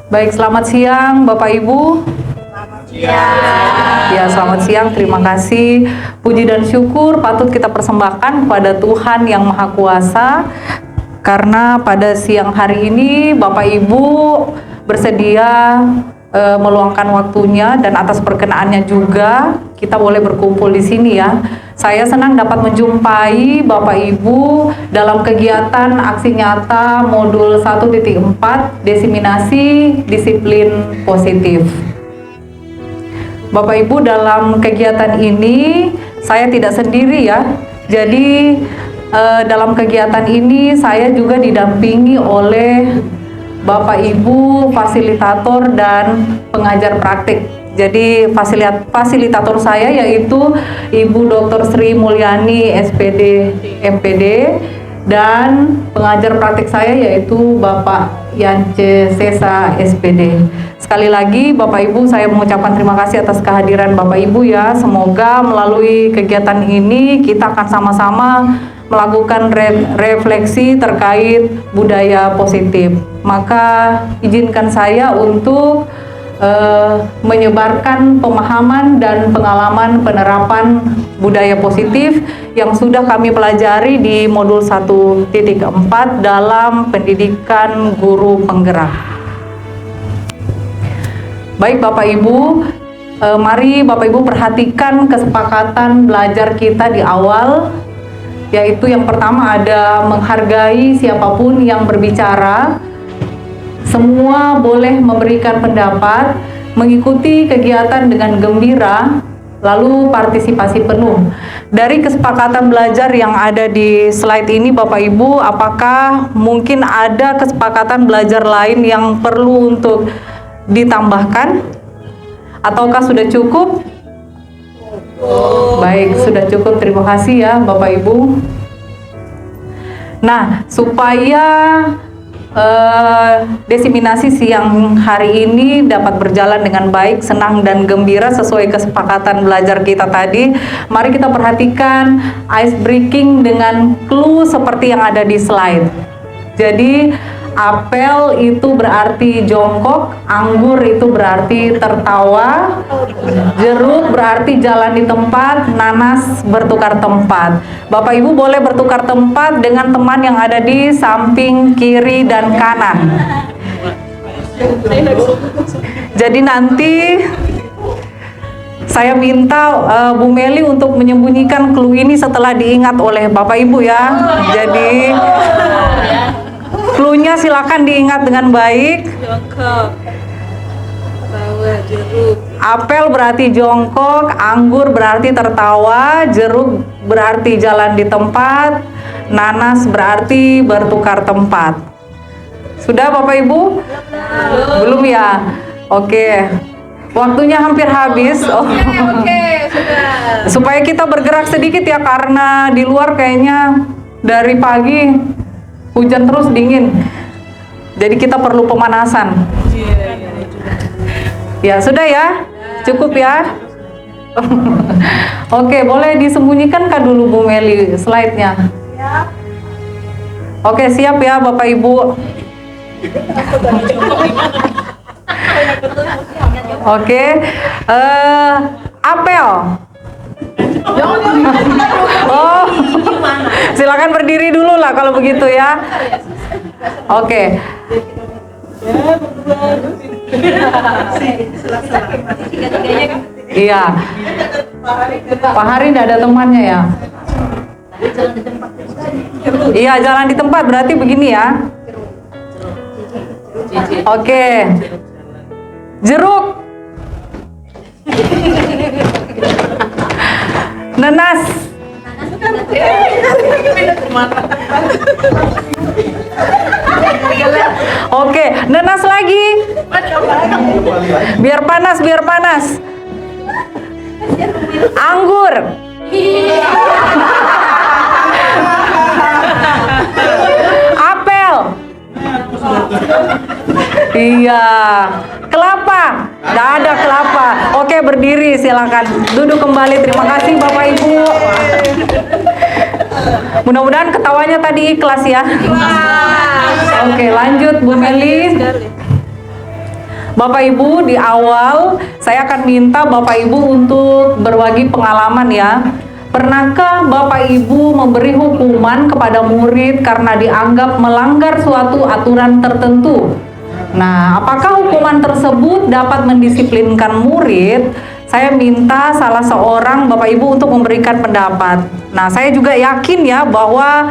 Baik, selamat siang Bapak Ibu. Ya, selamat siang. Terima kasih. Puji dan syukur patut kita persembahkan kepada Tuhan yang Maha Kuasa, karena pada siang hari ini Bapak Ibu bersedia meluangkan waktunya, dan atas perkenaannya juga kita boleh berkumpul di sini ya. Saya senang dapat menjumpai Bapak Ibu dalam kegiatan aksi nyata modul 1.4 Desiminasi Disiplin Positif. Bapak Ibu, dalam kegiatan ini saya tidak sendiri ya. Jadi dalam kegiatan ini saya juga didampingi oleh Bapak Ibu fasilitator dan pengajar praktik. Jadi fasilitator saya yaitu Ibu Dr. Sri Mulyani SPD MPD, dan pengajar praktik saya yaitu Bapak Yance Sesa SPD. Sekali lagi Bapak Ibu, saya mengucapkan terima kasih atas kehadiran Bapak Ibu ya. Semoga melalui kegiatan ini kita akan sama-sama melakukan refleksi terkait budaya positif. Maka izinkan saya untuk menyebarkan pemahaman dan pengalaman penerapan budaya positif yang sudah kami pelajari di modul 1.4 dalam pendidikan guru penggerak. Baik Bapak Ibu, mari Bapak Ibu perhatikan kesepakatan belajar kita di awal, yaitu yang pertama ada menghargai siapapun yang berbicara. Semua boleh memberikan pendapat, mengikuti kegiatan dengan gembira, lalu partisipasi penuh. Dari kesepakatan belajar yang ada di slide ini Bapak Ibu, apakah mungkin ada kesepakatan belajar lain yang perlu untuk ditambahkan? Ataukah sudah cukup? Baik, sudah cukup. Terima kasih ya Bapak Ibu. Nah, supaya desiminasi siang hari ini dapat berjalan dengan baik, senang dan gembira sesuai kesepakatan belajar kita tadi, mari kita perhatikan ice breaking dengan clue seperti yang ada di slide. Jadi apel itu berarti jongkok, anggur itu berarti tertawa, jeruk berarti jalan di tempat, nanas bertukar tempat. Bapak Ibu boleh bertukar tempat dengan teman yang ada di samping kiri dan kanan. Jadi nanti saya minta Bu Meli untuk menyembunyikan clue ini setelah diingat oleh Bapak Ibu ya. Jadi clue-nya silakan diingat dengan baik. Apel berarti jongkok, anggur berarti tertawa, jeruk berarti jalan di tempat, nanas berarti bertukar tempat. Sudah Bapak Ibu? Belum ya? Oke. Waktunya hampir habis. Oke, sudah. Supaya kita bergerak sedikit ya, karena di luar kayaknya dari pagi hujan terus, dingin. Jadi kita perlu pemanasan. Ya, sudah ya? Cukup ya? Oke, boleh disembunyikan kah dulu Bu Meli slide-nya? Oke, siap ya Bapak Ibu. Oke, apel. Oh, silakan berdiri dulu lah kalau begitu ya. Oke. Iya. Pak Hari tidak ada temannya ya. Iya, jalan di tempat berarti begini ya. Oke. Jeruk. Nanas. Oke, nanas lagi. Biar panas, biar panas. Anggur. Apel. Iya. Kelapa. Tidak ada kelapa. Oke, berdiri silakan. Duduk kembali. Terima kasih Bapak Ibu. Mudah-mudahan ketawanya tadi ikhlas ya. Oke, lanjut Bu Meli. Bapak Ibu, di awal saya akan minta Bapak Ibu untuk berbagi pengalaman ya. Pernahkah Bapak Ibu memberi hukuman kepada murid karena dianggap melanggar suatu aturan tertentu? Nah, apakah hukuman tersebut dapat mendisiplinkan murid? Saya minta salah seorang Bapak Ibu untuk memberikan pendapat. Nah, saya juga yakin ya bahwa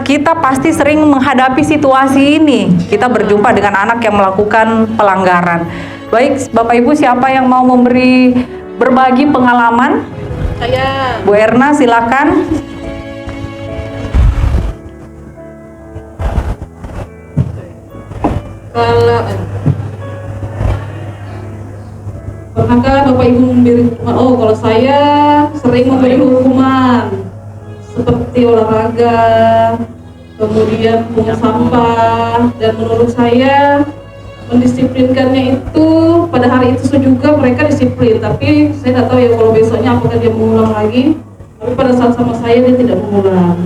kita pasti sering menghadapi situasi ini. Kita berjumpa dengan anak yang melakukan pelanggaran. Baik, Bapak Ibu, siapa yang mau berbagi pengalaman? Saya. Bu Erna, silakan. Pernahkah Bapak Ibu memberi hukuman? Oh, kalau saya sering memberi hukuman seperti olahraga, kemudian pungut sampah, dan menurut saya mendisiplinkannya itu pada hari itu juga mereka disiplin, tapi saya nggak tahu ya kalau besoknya apakah dia mengulang lagi. Tapi pada saat sama saya dia tidak mengulang.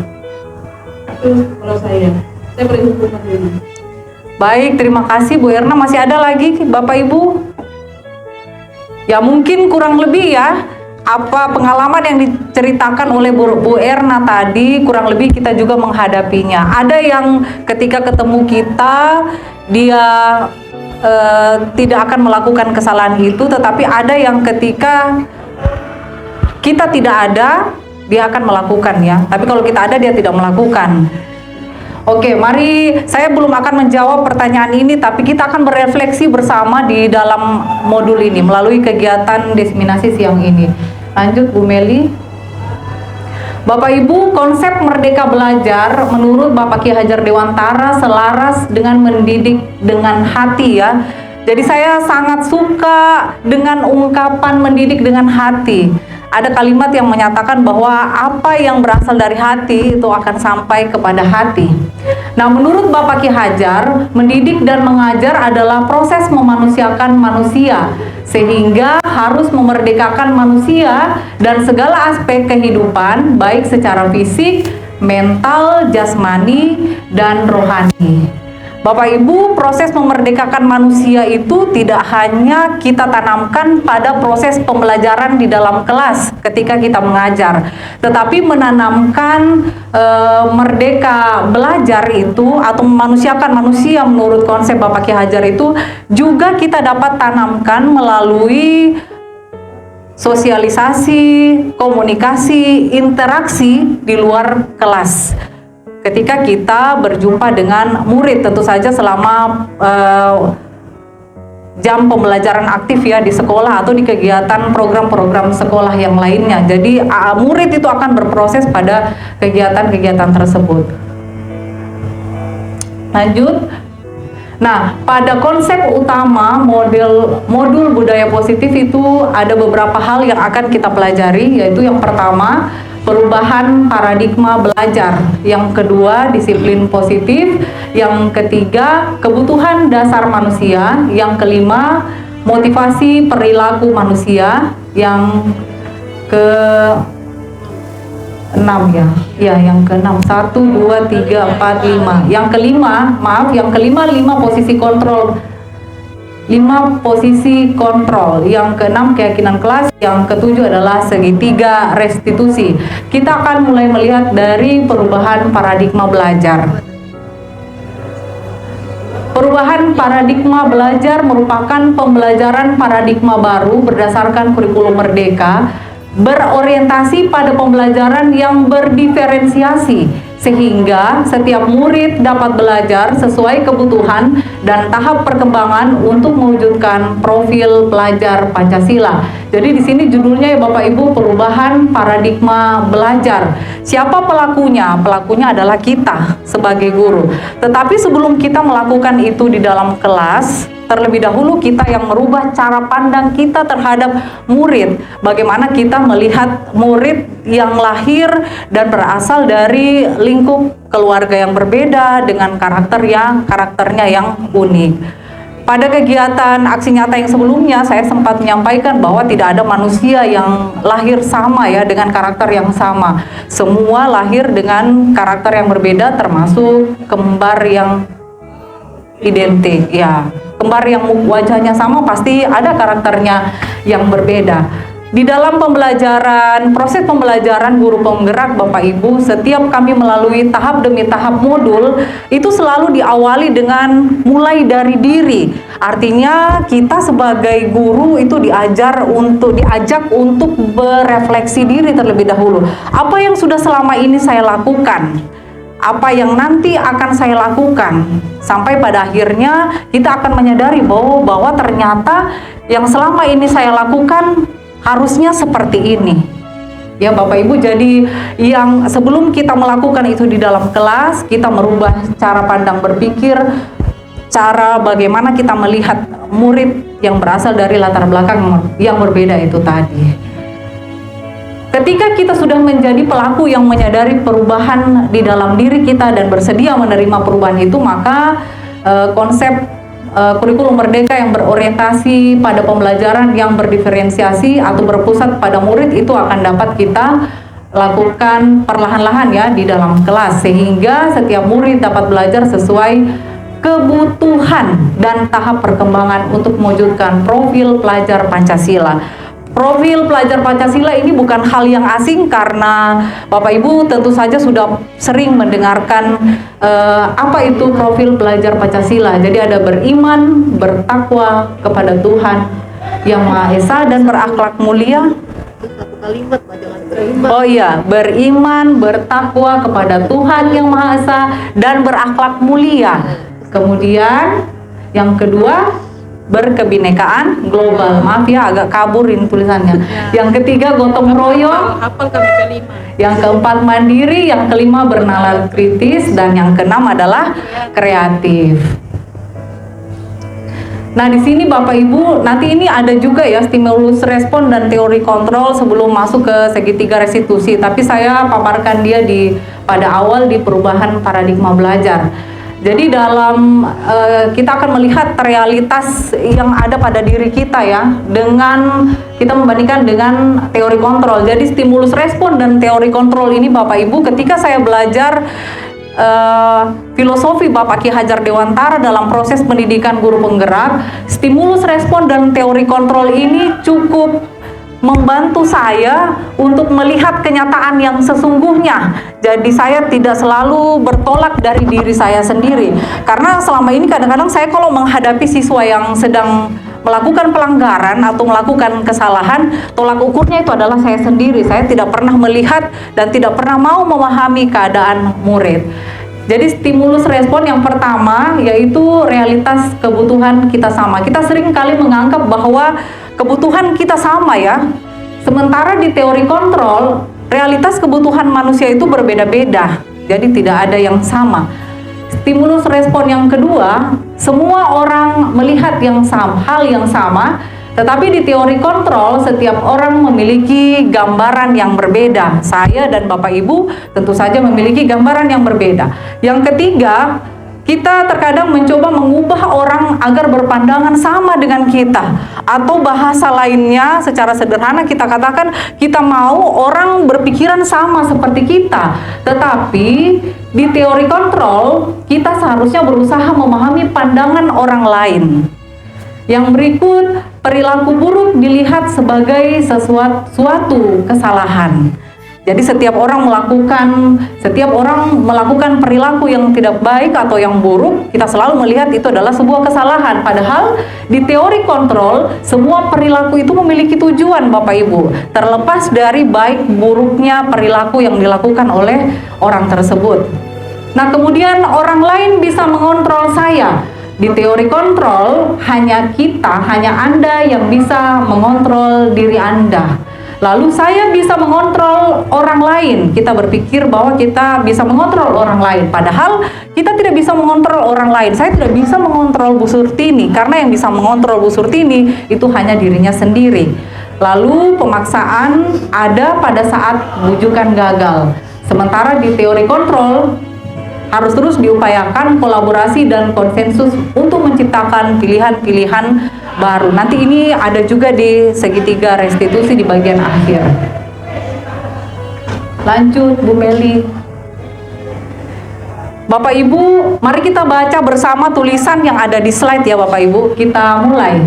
Itu kalau saya beri hukuman dulu. Baik, terima kasih Bu Erna. Masih ada lagi Bapak Ibu? Ya mungkin kurang lebih ya, apa pengalaman yang diceritakan oleh Bu Erna tadi kurang lebih kita juga menghadapinya. Ada yang ketika ketemu kita dia tidak akan melakukan kesalahan itu, tetapi ada yang ketika kita tidak ada dia akan melakukan ya. Tapi kalau kita ada dia tidak melakukan. Oke, mari, saya belum akan menjawab pertanyaan ini, tapi kita akan berefleksi bersama di dalam modul ini melalui kegiatan diseminasi siang ini. Lanjut Bu Meli. Bapak Ibu, konsep merdeka belajar menurut Bapak Ki Hajar Dewantara selaras dengan mendidik dengan hati ya. Jadi saya sangat suka dengan ungkapan mendidik dengan hati. Ada kalimat yang menyatakan bahwa apa yang berasal dari hati itu akan sampai kepada hati. Nah, menurut Bapak Ki Hajar, mendidik dan mengajar adalah proses memanusiakan manusia, sehingga harus memerdekakan manusia dan segala aspek kehidupan, baik secara fisik, mental, jasmani, dan rohani. Bapak Ibu, proses memerdekakan manusia itu tidak hanya kita tanamkan pada proses pembelajaran di dalam kelas ketika kita mengajar, tetapi menanamkan merdeka belajar itu atau memanusiakan manusia menurut konsep Bapak Ki Hajar itu juga kita dapat tanamkan melalui sosialisasi, komunikasi, interaksi di luar kelas. Ketika kita berjumpa dengan murid, tentu saja selama jam pembelajaran aktif ya di sekolah atau di kegiatan program-program sekolah yang lainnya. Jadi murid itu akan berproses pada kegiatan-kegiatan tersebut. Lanjut. Nah, pada konsep utama modul budaya positif itu ada beberapa hal yang akan kita pelajari, yaitu yang pertama, perubahan paradigma belajar, yang kedua disiplin positif, yang ketiga kebutuhan dasar manusia, yang kelima motivasi perilaku manusia, yang keenam yang keenam 1, 2, 3, 4, 5, yang kelima posisi kontrol. 5 posisi kontrol, yang keenam keyakinan kelas, yang ketujuh adalah segitiga restitusi. Kita akan mulai melihat dari perubahan paradigma belajar. Perubahan paradigma belajar merupakan pembelajaran paradigma baru berdasarkan kurikulum merdeka, berorientasi pada pembelajaran yang berdiferensiasi, sehingga setiap murid dapat belajar sesuai kebutuhan dan tahap perkembangan untuk mewujudkan profil pelajar Pancasila. Jadi di sini judulnya ya Bapak Ibu, perubahan paradigma belajar. Siapa pelakunya? Pelakunya adalah kita sebagai guru. Tetapi sebelum kita melakukan itu di dalam kelas, terlebih dahulu kita yang merubah cara pandang kita terhadap murid. Bagaimana kita melihat murid yang lahir dan berasal dari lingkup keluarga yang berbeda dengan karakternya yang unik. Pada kegiatan aksi nyata yang sebelumnya, saya sempat menyampaikan bahwa tidak ada manusia yang lahir sama ya, dengan karakter yang sama. Semua lahir dengan karakter yang berbeda, termasuk kembar yang identik ya. Kembar yang wajahnya sama pasti ada karakternya yang berbeda. Di dalam pembelajaran, proses pembelajaran guru penggerak Bapak Ibu, setiap kami melalui tahap demi tahap modul, itu selalu diawali dengan mulai dari diri. Artinya kita sebagai guru itu diajak untuk berefleksi diri terlebih dahulu. Apa yang sudah selama ini saya lakukan? Apa yang nanti akan saya lakukan? Sampai pada akhirnya kita akan menyadari bahwa ternyata yang selama ini saya lakukan harusnya seperti ini. Ya Bapak Ibu, jadi yang sebelum kita melakukan itu di dalam kelas, kita merubah cara pandang berpikir, cara bagaimana kita melihat murid yang berasal dari latar belakang yang berbeda itu tadi. Ketika kita sudah menjadi pelaku yang menyadari perubahan di dalam diri kita dan bersedia menerima perubahan itu, maka konsep kurikulum merdeka yang berorientasi pada pembelajaran yang berdiferensiasi atau berpusat pada murid itu akan dapat kita lakukan perlahan-lahan ya di dalam kelas, sehingga setiap murid dapat belajar sesuai kebutuhan dan tahap perkembangan untuk mewujudkan profil pelajar Pancasila. Profil pelajar Pancasila ini bukan hal yang asing karena Bapak Ibu tentu saja sudah sering mendengarkan apa itu profil pelajar Pancasila. Jadi ada beriman, bertakwa kepada Tuhan Yang Maha Esa dan berakhlak mulia. Satu kalimat, jangan beriman. Oh iya, beriman, bertakwa kepada Tuhan Yang Maha Esa dan berakhlak mulia. Kemudian yang kedua, berkebinekaan global. Maaf ya, agak kabur ini tulisannya. Yang ketiga, gotong royong. Hafal kami kelima. Yang keempat, mandiri. Yang kelima, bernalar kritis. Dan yang keenam adalah kreatif. Nah, di sini Bapak Ibu, nanti ini ada juga ya stimulus respon dan teori kontrol sebelum masuk ke segitiga restitusi. Tapi saya paparkan dia pada awal di perubahan paradigma belajar. Jadi dalam kita akan melihat realitas yang ada pada diri kita ya, dengan kita membandingkan dengan teori kontrol. Jadi stimulus respon dan teori kontrol ini Bapak Ibu, ketika saya belajar filosofi Bapak Ki Hajar Dewantara dalam proses pendidikan guru penggerak, stimulus respon dan teori kontrol ini cukup membantu saya untuk melihat kenyataan yang sesungguhnya. Jadi saya tidak selalu bertolak dari diri saya sendiri. Karena selama ini kadang-kadang saya kalau menghadapi siswa yang sedang melakukan pelanggaran atau melakukan kesalahan, tolak ukurnya itu adalah saya sendiri. Saya tidak pernah melihat dan tidak pernah mau memahami keadaan murid. Jadi stimulus respon yang pertama yaitu realitas kebutuhan kita sama. Kita sering kali menganggap bahwa kebutuhan kita sama ya. Sementara di teori kontrol, realitas kebutuhan manusia itu berbeda-beda. Jadi tidak ada yang sama. Stimulus respon yang kedua, semua orang melihat hal yang sama, tetapi di teori kontrol setiap orang memiliki gambaran yang berbeda. Saya dan Bapak Ibu tentu saja memiliki gambaran yang berbeda. Yang ketiga, kita terkadang mencoba mengubah orang agar berpandangan sama dengan kita. Atau bahasa lainnya secara sederhana kita katakan kita mau orang berpikiran sama seperti kita. Tetapi di teori kontrol kita seharusnya berusaha memahami pandangan orang lain. Yang berikut, perilaku buruk dilihat sebagai suatu kesalahan. Jadi setiap orang melakukan perilaku yang tidak baik atau yang buruk, kita selalu melihat itu adalah sebuah kesalahan. Padahal di teori kontrol, semua perilaku itu memiliki tujuan Bapak Ibu, terlepas dari baik buruknya perilaku yang dilakukan oleh orang tersebut. Nah, kemudian orang lain bisa mengontrol saya. Di teori kontrol, hanya Anda yang bisa mengontrol diri Anda. Lalu saya bisa mengontrol orang lain. Kita berpikir bahwa kita bisa mengontrol orang lain. Padahal kita tidak bisa mengontrol orang lain. Saya tidak bisa mengontrol Bu Surtini. Karena yang bisa mengontrol Bu Surtini itu hanya dirinya sendiri. Lalu pemaksaan ada pada saat bujukan gagal. Sementara di teori kontrol, harus terus diupayakan kolaborasi dan konsensus untuk menciptakan pilihan-pilihan baru. Nanti ini ada juga di segitiga restitusi di bagian akhir. Lanjut Bu Meli. Bapak Ibu, mari kita baca bersama tulisan yang ada di slide ya Bapak Ibu. Kita mulai.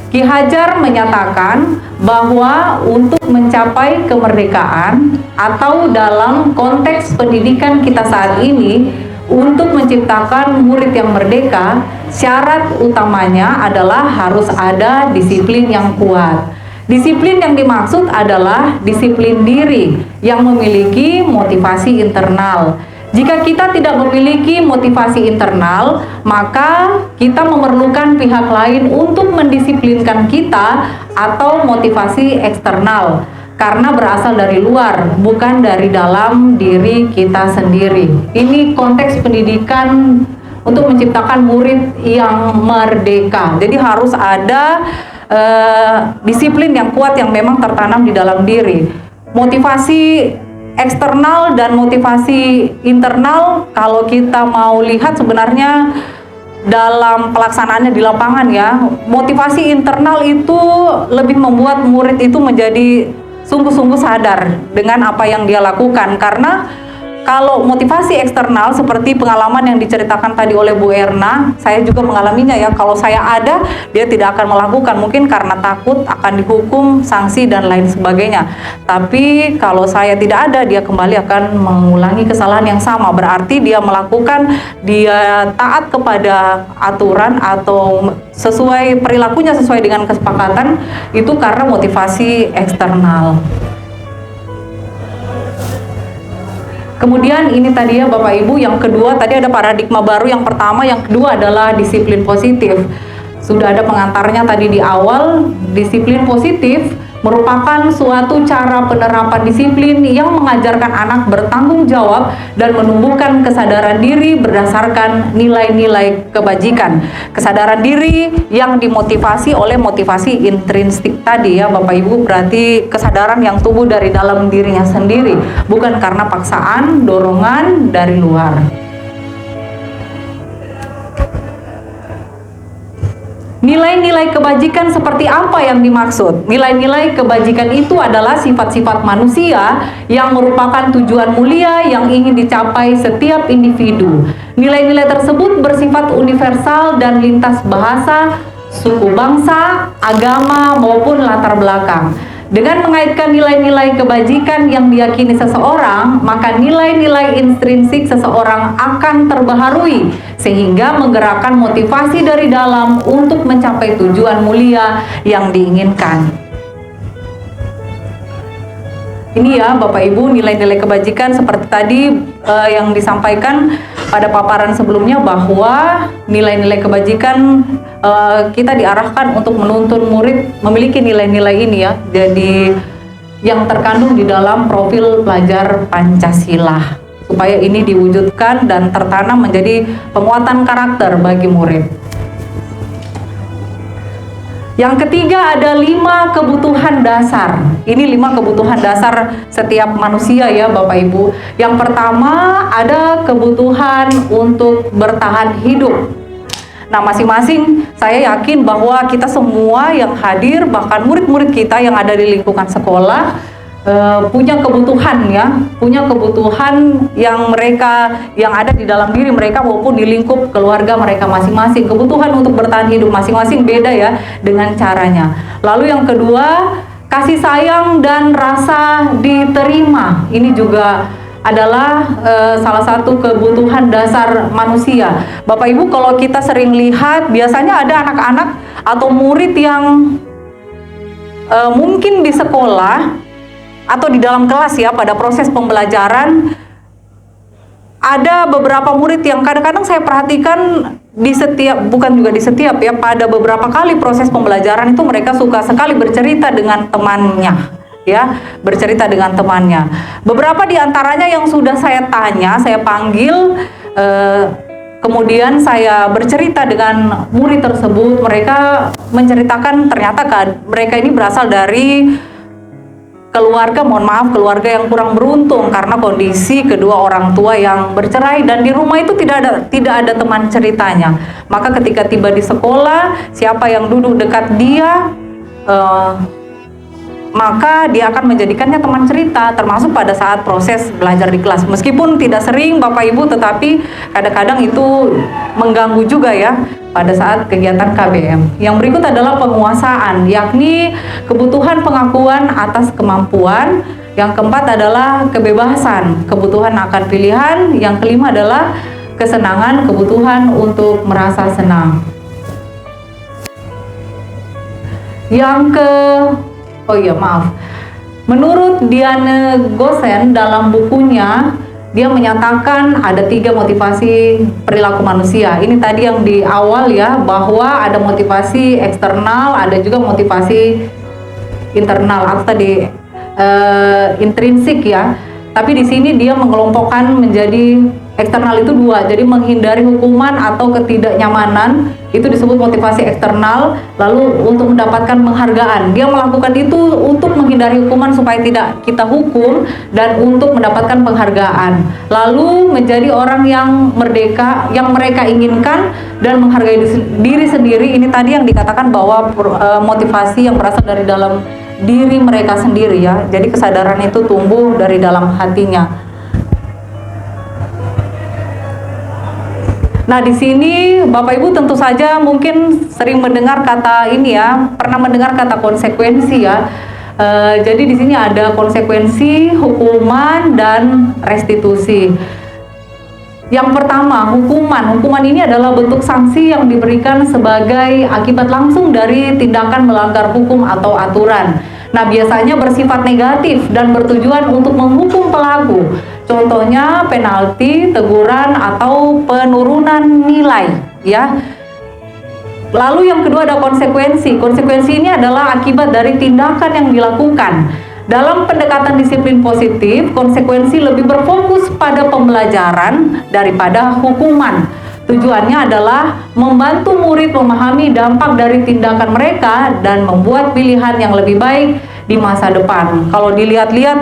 Ki Hajar menyatakan bahwa untuk mencapai kemerdekaan atau dalam konteks pendidikan kita saat ini, untuk menciptakan murid yang merdeka, syarat utamanya adalah harus ada disiplin yang kuat. Disiplin yang dimaksud adalah disiplin diri yang memiliki motivasi internal. Jika kita tidak memiliki motivasi internal, maka kita memerlukan pihak lain untuk mendisiplinkan kita atau motivasi eksternal, karena berasal dari luar, bukan dari dalam diri kita sendiri. Ini konteks pendidikan untuk menciptakan murid yang merdeka. Jadi harus ada disiplin yang kuat yang memang tertanam di dalam diri. Motivasi eksternal dan motivasi internal, kalau kita mau lihat sebenarnya dalam pelaksanaannya di lapangan ya, motivasi internal itu lebih membuat murid itu menjadi sungguh-sungguh sadar dengan apa yang dia lakukan. Karena kalau motivasi eksternal seperti pengalaman yang diceritakan tadi oleh Bu Erna, saya juga mengalaminya ya. Kalau saya ada, dia tidak akan melakukan, mungkin karena takut akan dihukum, sanksi dan lain sebagainya. Tapi kalau saya tidak ada, dia kembali akan mengulangi kesalahan yang sama. Berarti dia melakukan, dia taat kepada aturan atau sesuai perilakunya sesuai dengan kesepakatan, itu karena motivasi eksternal. Kemudian ini tadi ya Bapak Ibu, yang kedua tadi ada paradigma baru, yang pertama, yang kedua adalah disiplin positif. Sudah ada pengantarnya tadi di awal. Disiplin positif merupakan suatu cara penerapan disiplin yang mengajarkan anak bertanggung jawab dan menumbuhkan kesadaran diri berdasarkan nilai-nilai kebajikan. Kesadaran diri yang dimotivasi oleh motivasi intrinsik tadi ya Bapak Ibu, berarti kesadaran yang tumbuh dari dalam dirinya sendiri, bukan karena paksaan, dorongan dari luar. Nilai-nilai kebajikan seperti apa yang dimaksud? Nilai-nilai kebajikan itu adalah sifat-sifat manusia yang merupakan tujuan mulia yang ingin dicapai setiap individu. Nilai-nilai tersebut bersifat universal dan lintas bahasa, suku bangsa, agama, maupun latar belakang. Dengan mengaitkan nilai-nilai kebajikan yang diyakini seseorang, maka nilai-nilai intrinsik seseorang akan terbaharui, sehingga menggerakkan motivasi dari dalam untuk mencapai tujuan mulia yang diinginkan. Ini ya Bapak Ibu, nilai-nilai kebajikan seperti tadi yang disampaikan pada paparan sebelumnya, bahwa nilai-nilai kebajikan kita diarahkan untuk menuntun murid memiliki nilai-nilai ini ya. Jadi yang terkandung di dalam profil pelajar Pancasila, supaya ini diwujudkan dan tertanam menjadi penguatan karakter bagi murid. Yang ketiga ada 5 kebutuhan dasar. Ini 5 kebutuhan dasar setiap manusia ya Bapak Ibu. Yang pertama ada kebutuhan untuk bertahan hidup. Nah, masing-masing saya yakin bahwa kita semua yang hadir, bahkan murid-murid kita yang ada di lingkungan sekolah, punya kebutuhan ya, punya kebutuhan yang ada di dalam diri mereka maupun di lingkup keluarga mereka masing-masing. Kebutuhan untuk bertahan hidup masing-masing beda ya dengan caranya. Lalu yang kedua, kasih sayang dan rasa diterima. Ini juga adalah salah satu kebutuhan dasar manusia. Bapak Ibu, kalau kita sering lihat, biasanya ada anak-anak atau murid yang mungkin di sekolah atau di dalam kelas ya, pada proses pembelajaran, ada beberapa murid yang kadang-kadang saya perhatikan bukan juga di setiap ya, pada beberapa kali proses pembelajaran itu mereka suka sekali bercerita dengan temannya ya, bercerita dengan temannya. Beberapa di antaranya yang sudah saya tanya, saya panggil, kemudian saya bercerita dengan murid tersebut, mereka menceritakan ternyata mereka ini berasal dari keluarga, mohon maaf, keluarga yang kurang beruntung karena kondisi kedua orang tua yang bercerai, dan di rumah itu tidak ada teman ceritanya. Maka ketika tiba di sekolah, siapa yang duduk dekat dia, maka dia akan menjadikannya teman cerita, termasuk pada saat proses belajar di kelas. Meskipun tidak sering Bapak Ibu, tetapi kadang-kadang itu mengganggu juga ya pada saat kegiatan KBM. Yang berikut adalah penguasaan, yakni kebutuhan pengakuan atas kemampuan. Yang keempat adalah kebebasan, kebutuhan akan pilihan. Yang kelima adalah kesenangan, kebutuhan untuk merasa senang. Menurut Diane Gosen dalam bukunya, dia menyatakan ada 3 motivasi perilaku manusia. Ini tadi yang di awal ya, bahwa ada motivasi eksternal, ada juga motivasi internal atau tadi intrinsik ya. Tapi di sini dia mengelompokkan menjadi eksternal itu 2. Jadi menghindari hukuman atau ketidaknyamanan itu disebut motivasi eksternal. Lalu untuk mendapatkan penghargaan, dia melakukan itu untuk menghindari hukuman supaya tidak kita hukum dan untuk mendapatkan penghargaan. Lalu menjadi orang yang merdeka, yang mereka inginkan dan menghargai diri sendiri. Ini tadi yang dikatakan bahwa motivasi yang berasal dari dalam diri mereka sendiri ya. Jadi kesadaran itu tumbuh dari dalam hatinya. Nah, di sini Bapak Ibu tentu saja mungkin sering mendengar kata ini ya, pernah mendengar kata konsekuensi ya. Jadi di sini ada konsekuensi, hukuman, dan restitusi. Yang pertama, hukuman. Hukuman ini adalah bentuk sanksi yang diberikan sebagai akibat langsung dari tindakan melanggar hukum atau aturan. Nah, biasanya bersifat negatif dan bertujuan untuk menghukum pelaku. Contohnya penalti, teguran, atau penurunan nilai, ya. Lalu yang kedua ada konsekuensi. Konsekuensi ini adalah akibat dari tindakan yang dilakukan. Dalam pendekatan disiplin positif, konsekuensi lebih berfokus pada pembelajaran daripada hukuman. Tujuannya adalah membantu murid memahami dampak dari tindakan mereka dan membuat pilihan yang lebih baik di masa depan. Kalau dilihat-lihat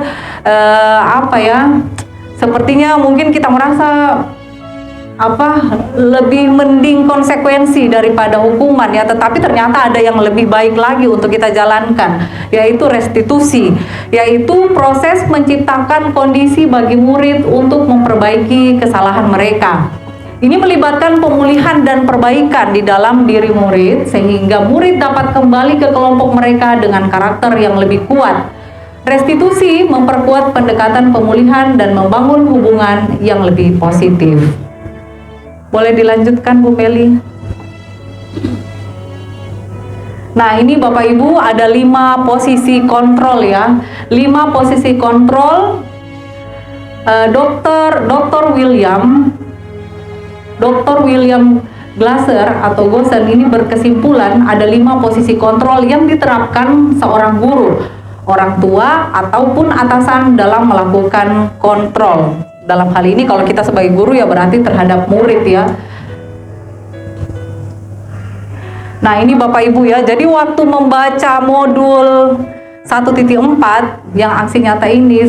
sepertinya mungkin kita merasa lebih mending konsekuensi daripada hukuman ya, tetapi ternyata ada yang lebih baik lagi untuk kita jalankan, yaitu restitusi, yaitu proses menciptakan kondisi bagi murid untuk memperbaiki kesalahan mereka. Ini melibatkan pemulihan dan perbaikan di dalam diri murid sehingga murid dapat kembali ke kelompok mereka dengan karakter yang lebih kuat. Restitusi memperkuat pendekatan pemulihan dan membangun hubungan yang lebih positif. Boleh dilanjutkan Bu Meli? Nah, ini Bapak Ibu ada 5 posisi kontrol ya. 5 posisi kontrol. Dr. William Glasser atau Gosen ini berkesimpulan ada 5 posisi kontrol yang diterapkan seorang guru, orang tua, ataupun atasan dalam melakukan kontrol. Dalam hal ini kalau kita sebagai guru ya berarti terhadap murid ya. Nah, ini Bapak Ibu ya, jadi waktu membaca modul 1.4 yang aksi nyata ini,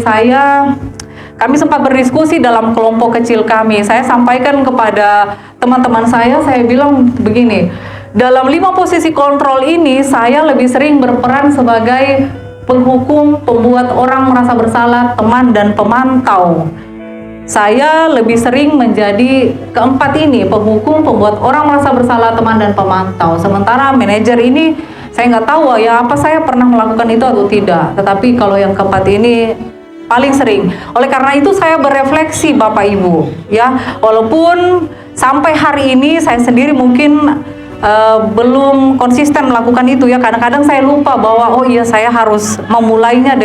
kami sempat berdiskusi dalam kelompok kecil kami. Saya sampaikan kepada teman-teman saya bilang begini, dalam 5 posisi kontrol ini saya lebih sering berperan sebagai penghukum, pembuat orang merasa bersalah, teman, dan pemantau. Saya lebih sering menjadi keempat ini, penghukum, pembuat orang merasa bersalah, teman, dan pemantau. Sementara manajer ini saya nggak tahu ya apa saya pernah melakukan itu atau tidak. Tetapi kalau yang keempat ini paling sering. Oleh karena itu saya berefleksi Bapak Ibu ya, walaupun sampai hari ini saya sendiri mungkin belum konsisten melakukan itu ya. Kadang-kadang saya lupa bahwa oh iya saya harus memulainya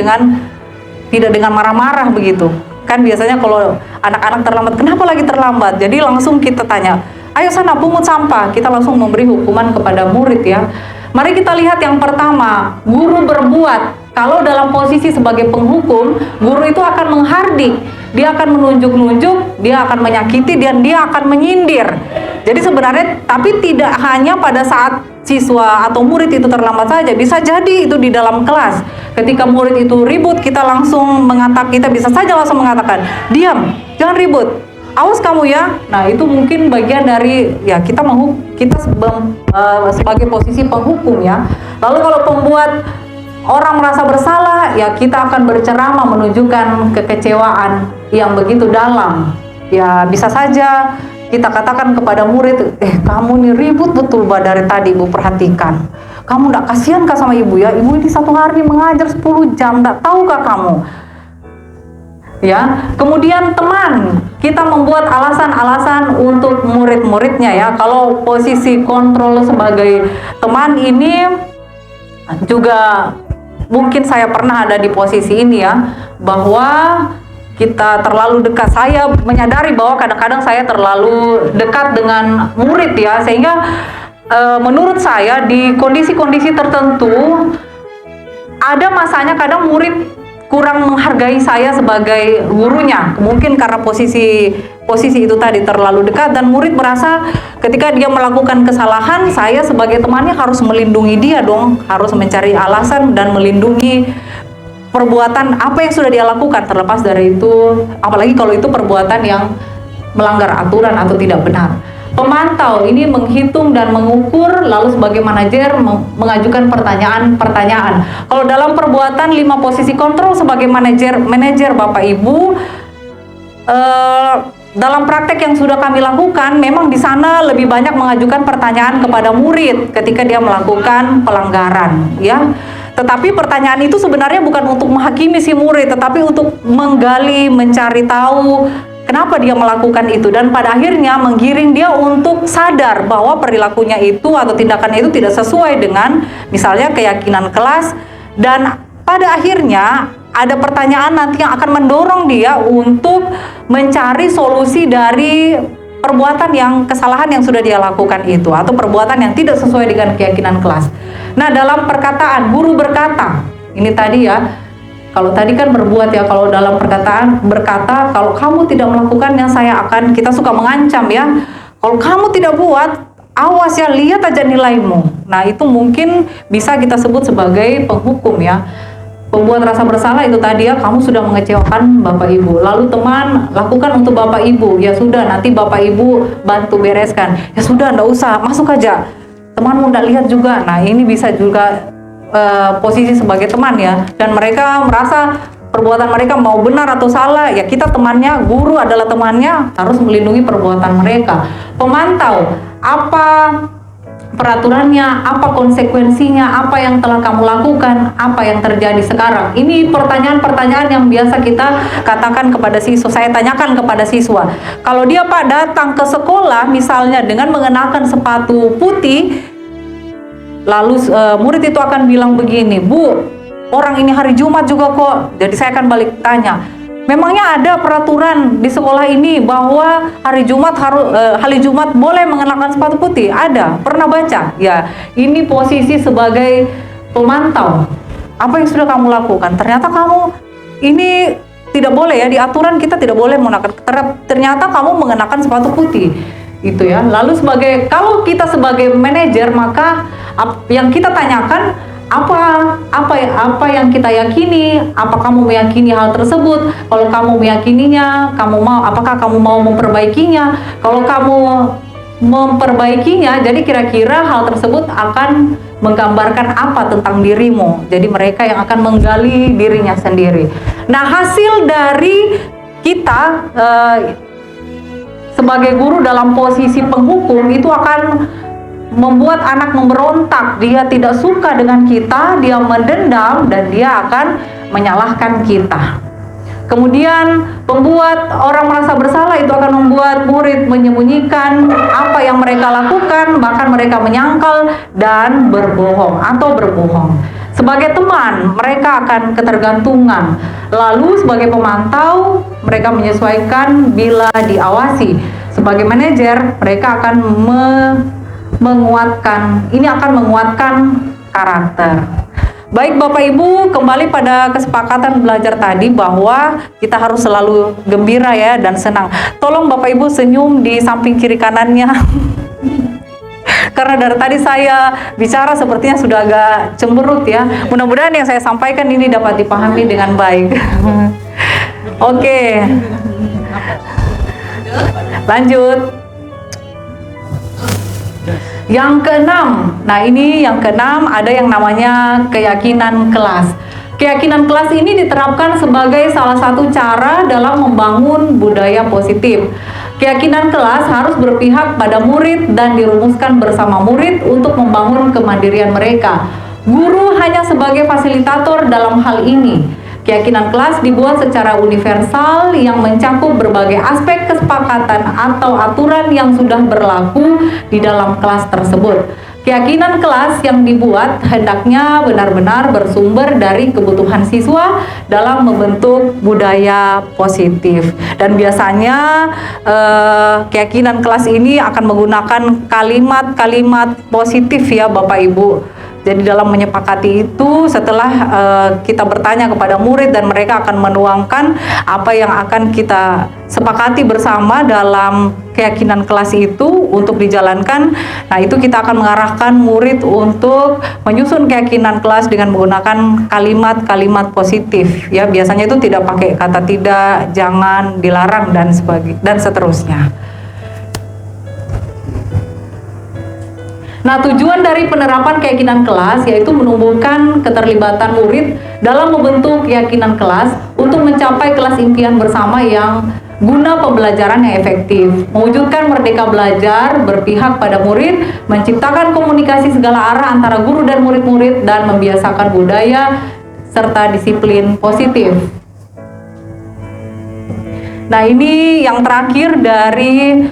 tidak dengan marah-marah begitu. Kan biasanya kalau anak-anak terlambat, kenapa lagi terlambat? Jadi langsung kita tanya, ayo sana pungut sampah. Kita langsung memberi hukuman kepada murid ya. Mari kita lihat yang pertama, guru berbuat. Kalau dalam posisi sebagai penghukum, guru itu akan menghardik, dia akan menunjuk-nunjuk, dia akan menyakiti, dan dia akan menyindir. Jadi sebenarnya, tapi tidak hanya pada saat siswa atau murid itu terlambat saja, bisa jadi itu di dalam kelas. Ketika murid itu ribut, kita bisa saja langsung mengatakan, diam, jangan ribut, awas kamu ya. Nah, itu mungkin bagian dari ya kita sebagai posisi penghukum ya. Lalu kalau pembuat orang merasa bersalah, ya kita akan berceramah menunjukkan kekecewaan yang begitu dalam. Ya bisa saja kita katakan kepada murid, kamu nih ribut betul dari tadi, Ibu perhatikan. Kamu nggak kasihan kah sama Ibu ya? Ibu ini satu hari mengajar 10 jam, nggak tahukah kamu? Ya, kemudian teman, kita membuat alasan-alasan untuk murid-muridnya ya. Kalau posisi kontrol sebagai teman ini juga mungkin saya pernah ada di posisi ini ya, bahwa kita terlalu dekat. Saya menyadari bahwa kadang-kadang saya terlalu dekat dengan murid ya, sehingga menurut saya di kondisi-kondisi tertentu ada masanya kadang murid kurang menghargai saya sebagai gurunya, mungkin karena posisi itu tadi terlalu dekat, dan murid merasa ketika dia melakukan kesalahan, saya sebagai temannya harus melindungi dia dong, harus mencari alasan dan melindungi perbuatan apa yang sudah dia lakukan. Terlepas dari itu, apalagi kalau itu perbuatan yang melanggar aturan atau tidak benar. Pemantau ini menghitung dan mengukur, lalu sebagai manajer mengajukan pertanyaan. Kalau dalam perbuatan 5 posisi kontrol sebagai manajer Bapak Ibu, dalam praktek yang sudah kami lakukan, memang di sana lebih banyak mengajukan pertanyaan kepada murid ketika dia melakukan pelanggaran ya. Tetapi pertanyaan itu sebenarnya bukan untuk menghakimi si murid, tetapi untuk menggali, mencari tahu kenapa dia melakukan itu, dan pada akhirnya menggiring dia untuk sadar bahwa perilakunya itu atau tindakannya itu tidak sesuai dengan misalnya keyakinan kelas, dan pada akhirnya ada pertanyaan nanti yang akan mendorong dia untuk mencari solusi dari perbuatan kesalahan yang sudah dia lakukan itu, atau perbuatan yang tidak sesuai dengan keyakinan kelas. Nah, dalam perkataan, guru berkata, ini tadi ya, kalau tadi kan berbuat ya, kalau dalam perkataan berkata, kalau kamu tidak melakukannya kita suka mengancam ya, kalau kamu tidak buat, awas ya, lihat aja nilaimu. Nah, itu mungkin bisa kita sebut sebagai penghukum ya. Pembuat rasa bersalah itu tadi ya, kamu sudah mengecewakan Bapak Ibu. Lalu teman, lakukan untuk Bapak Ibu. Ya sudah, nanti Bapak Ibu bantu bereskan. Ya sudah, enggak usah, masuk aja. Temanmu enggak lihat juga. Nah, ini bisa juga posisi sebagai teman ya. Dan mereka merasa perbuatan mereka mau benar atau salah, ya kita temannya, guru adalah temannya, harus melindungi perbuatan mereka. Pemantau, apa peraturannya, apa konsekuensinya, apa yang telah kamu lakukan, apa yang terjadi sekarang. Ini pertanyaan-pertanyaan yang biasa kita katakan kepada siswa. Saya tanyakan kepada siswa, kalau dia Pak datang ke sekolah misalnya dengan mengenakan sepatu putih, lalu murid itu akan bilang begini, Bu, orang ini hari Jumat juga kok. Jadi saya akan balik tanya, memangnya ada peraturan di sekolah ini bahwa hari Jumat boleh mengenakan sepatu putih? Ada, pernah baca? Ya, ini posisi sebagai pemantau. Apa yang sudah kamu lakukan? Ternyata kamu ini tidak boleh ya, di aturan kita tidak boleh menggunakan. Ternyata kamu mengenakan sepatu putih. Itu ya. Lalu kalau kita sebagai manajer, maka yang kita tanyakan, apa yang kita yakini, apa kamu meyakini hal tersebut? Kalau kamu meyakininya, apakah kamu mau memperbaikinya? Kalau kamu memperbaikinya, jadi kira-kira hal tersebut akan menggambarkan apa tentang dirimu. Jadi mereka yang akan menggali dirinya sendiri. Nah, hasil dari kita sebagai guru dalam posisi penghukum itu akan membuat anak memberontak. Dia tidak suka dengan kita, dia mendendam, dan dia akan menyalahkan kita. Kemudian pembuat orang merasa bersalah itu akan membuat murid menyembunyikan apa yang mereka lakukan, bahkan mereka menyangkal dan berbohong. Sebagai teman, mereka akan ketergantungan. Lalu sebagai pemantau, mereka menyesuaikan bila diawasi. Sebagai manajer, mereka akan menguatkan karakter. Baik Bapak Ibu, kembali pada kesepakatan belajar tadi bahwa kita harus selalu gembira ya dan senang. Tolong Bapak Ibu senyum di samping kiri kanannya. Karena dari tadi saya bicara sepertinya sudah agak cemberut ya. Mudah-mudahan yang saya sampaikan ini dapat dipahami dengan baik. Oke. Lanjut. Yang keenam, nah ini yang keenam ada yang namanya keyakinan kelas. Keyakinan kelas ini diterapkan sebagai salah satu cara dalam membangun budaya positif. Keyakinan kelas harus berpihak pada murid dan dirumuskan bersama murid untuk membangun kemandirian mereka. Guru hanya sebagai fasilitator dalam hal ini. Keyakinan kelas dibuat secara universal yang mencakup berbagai aspek kesepakatan atau aturan yang sudah berlaku di dalam kelas tersebut. Keyakinan kelas yang dibuat hendaknya benar-benar bersumber dari kebutuhan siswa dalam membentuk budaya positif. Dan biasanya keyakinan kelas ini akan menggunakan kalimat-kalimat positif ya Bapak Ibu. Jadi dalam menyepakati itu setelah kita bertanya kepada murid dan mereka akan menuangkan apa yang akan kita sepakati bersama dalam keyakinan kelas itu untuk dijalankan. Nah itu kita akan mengarahkan murid untuk menyusun keyakinan kelas dengan menggunakan kalimat-kalimat positif. Ya biasanya itu tidak pakai kata tidak, jangan, dilarang dan seterusnya. Nah, tujuan dari penerapan keyakinan kelas yaitu menumbuhkan keterlibatan murid dalam membentuk keyakinan kelas untuk mencapai kelas impian bersama yang guna pembelajaran yang efektif, mewujudkan merdeka belajar, berpihak pada murid, menciptakan komunikasi segala arah antara guru dan murid-murid, dan membiasakan budaya serta disiplin positif. Nah, ini yang terakhir dari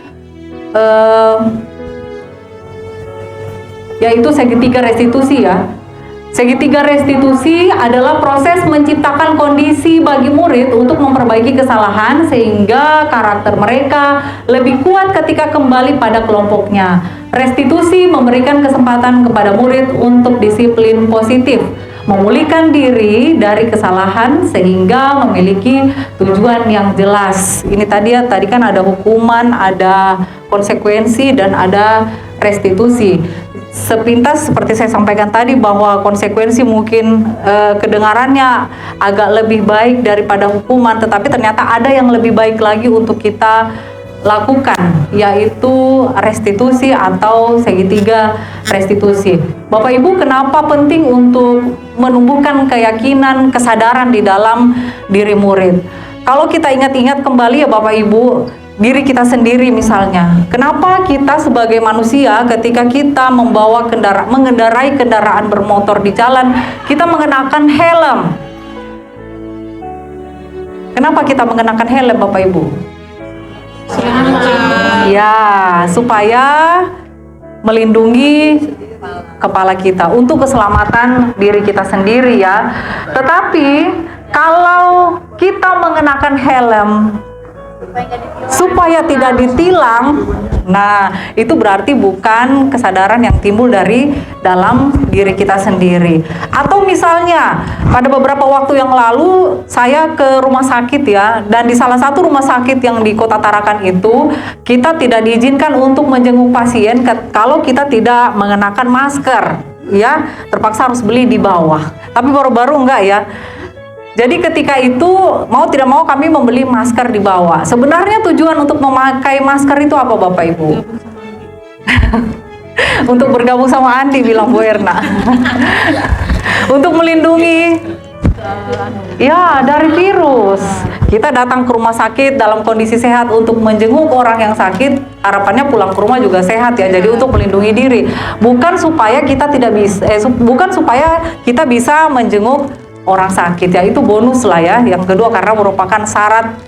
yaitu segitiga restitusi ya. Segitiga restitusi adalah proses menciptakan kondisi bagi murid untuk memperbaiki kesalahan sehingga karakter mereka lebih kuat ketika kembali pada kelompoknya. Restitusi memberikan kesempatan kepada murid untuk disiplin positif, memulihkan diri dari kesalahan sehingga memiliki tujuan yang jelas. Ini tadi kan ada hukuman, ada konsekuensi dan ada restitusi. Sepintas seperti saya sampaikan tadi bahwa konsekuensi mungkin kedengarannya agak lebih baik daripada hukuman, tetapi ternyata ada yang lebih baik lagi untuk kita lakukan, yaitu restitusi atau segitiga restitusi. Bapak Ibu, kenapa penting untuk menumbuhkan keyakinan, kesadaran di dalam diri murid? Kalau kita ingat-ingat kembali ya Bapak Ibu, diri kita sendiri misalnya. Kenapa kita sebagai manusia ketika kita mengendarai kendaraan bermotor di jalan, kita mengenakan helm? Kenapa kita mengenakan helm Bapak Ibu? Ya, supaya melindungi kepala kita untuk keselamatan diri kita sendiri ya. Tetapi kalau kita mengenakan helm supaya tidak ditilang, nah itu berarti bukan kesadaran yang timbul dari dalam diri kita sendiri. Atau misalnya pada beberapa waktu yang lalu saya ke rumah sakit ya, dan di salah satu rumah sakit yang di Kota Tarakan itu kita tidak diizinkan untuk menjenguk pasien kalau kita tidak mengenakan masker ya, terpaksa harus beli di bawah. Tapi baru-baru enggak ya. Jadi ketika itu mau tidak mau kami membeli masker di bawah. Sebenarnya tujuan untuk memakai masker itu apa Bapak Ibu? Untuk bergabung sama Andi, bilang Bu Erna. Untuk melindungi ya dari virus. Kita datang ke rumah sakit dalam kondisi sehat untuk menjenguk orang yang sakit, harapannya pulang ke rumah juga sehat ya. Jadi untuk melindungi diri, bukan supaya kita bisa menjenguk orang sakit ya, itu bonus lah ya. Yang kedua karena merupakan syarat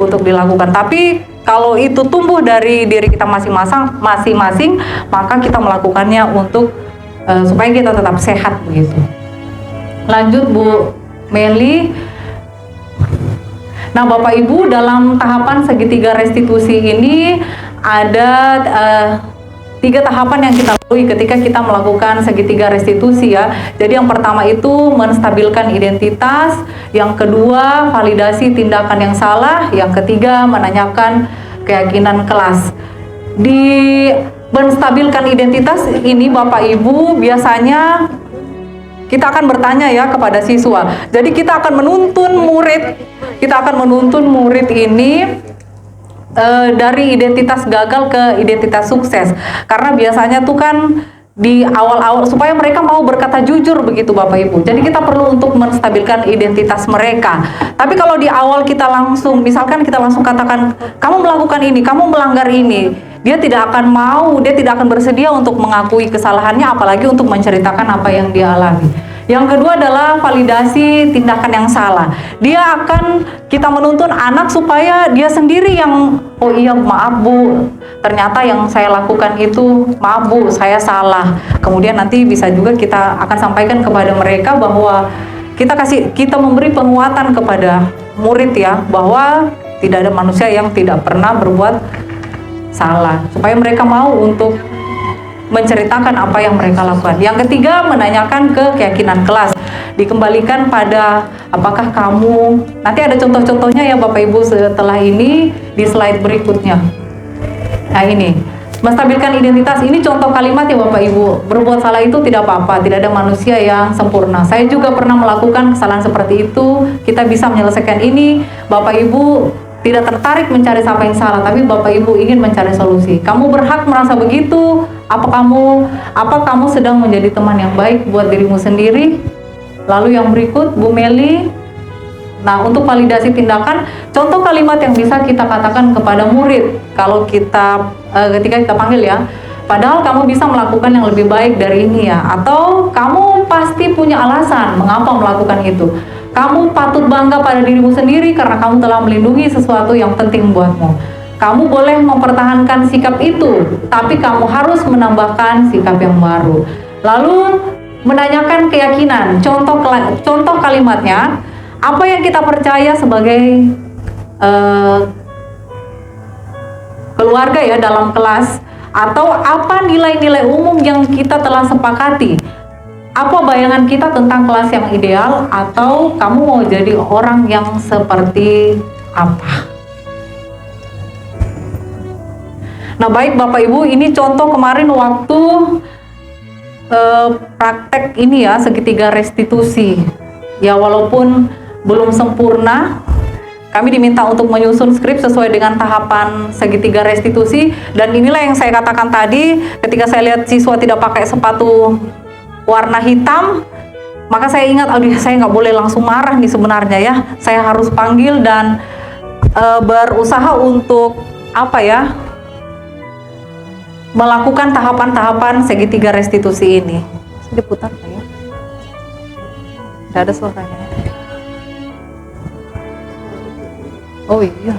untuk dilakukan. Tapi kalau itu tumbuh dari diri kita masing-masing, maka kita melakukannya untuk supaya kita tetap sehat begitu. Lanjut Bu Meli. Nah Bapak Ibu, dalam tahapan segitiga restitusi ini ada 3 tahapan yang kita lalui ketika kita melakukan segitiga restitusi ya. Jadi yang pertama itu menstabilkan identitas, yang kedua validasi tindakan yang salah, yang ketiga menanyakan keyakinan kelas. Di menstabilkan identitas ini Bapak Ibu biasanya kita akan bertanya ya kepada siswa. Jadi kita akan menuntun murid ini dari identitas gagal ke identitas sukses, karena biasanya tuh kan di awal-awal supaya mereka mau berkata jujur begitu Bapak Ibu. Jadi kita perlu untuk menstabilkan identitas mereka. Tapi kalau di awal kita langsung, misalkan kita langsung katakan kamu melakukan ini, kamu melanggar ini, dia tidak akan mau, dia tidak akan bersedia untuk mengakui kesalahannya, apalagi untuk menceritakan apa yang dia alami. Yang kedua adalah validasi tindakan yang salah. Dia akan kita menuntun anak supaya dia sendiri yang, oh iya maaf Bu, ternyata yang saya lakukan itu, maaf Bu, saya salah. Kemudian nanti bisa juga kita akan sampaikan kepada mereka bahwa kita memberi penguatan kepada murid ya, bahwa tidak ada manusia yang tidak pernah berbuat salah, supaya mereka mau untuk menceritakan apa yang mereka lakukan. Yang ketiga, menanyakan ke keyakinan kelas. Dikembalikan pada apakah kamu, nanti ada contoh-contohnya ya Bapak Ibu setelah ini di slide berikutnya. Nah ini, menstabilkan identitas, ini contoh kalimat ya Bapak Ibu. Berbuat salah itu tidak apa-apa, tidak ada manusia yang sempurna. Saya juga pernah melakukan kesalahan seperti itu. Kita bisa menyelesaikan ini. Bapak Ibu tidak tertarik mencari siapa yang salah, tapi Bapak Ibu ingin mencari solusi. Kamu berhak merasa begitu. Apa kamu sedang menjadi teman yang baik buat dirimu sendiri? Lalu yang berikut, Bu Meli. Nah, untuk validasi tindakan, contoh kalimat yang bisa kita katakan kepada murid kalau ketika kita panggil ya, padahal kamu bisa melakukan yang lebih baik dari ini ya, atau kamu pasti punya alasan mengapa melakukan itu. Kamu patut bangga pada dirimu sendiri karena kamu telah melindungi sesuatu yang penting buatmu. Kamu boleh mempertahankan sikap itu, tapi kamu harus menambahkan sikap yang baru. Lalu menanyakan keyakinan. Contoh kalimatnya, apa yang kita percaya sebagai keluarga ya dalam kelas, atau apa nilai-nilai umum yang kita telah sepakati. Apa bayangan kita tentang kelas yang ideal, atau kamu mau jadi orang yang seperti apa? Nah baik Bapak Ibu, ini contoh kemarin waktu praktek ini ya, segitiga restitusi. Ya walaupun belum sempurna, kami diminta untuk menyusun skrip sesuai dengan tahapan segitiga restitusi. Dan inilah yang saya katakan tadi, ketika saya lihat siswa tidak pakai sepatu warna hitam, maka saya ingat, aduh saya nggak boleh langsung marah nih sebenarnya ya. Saya harus panggil dan berusaha untuk melakukan tahapan-tahapan segitiga restitusi ini. Diputar ya? Tidak ada suaranya. Oh iya.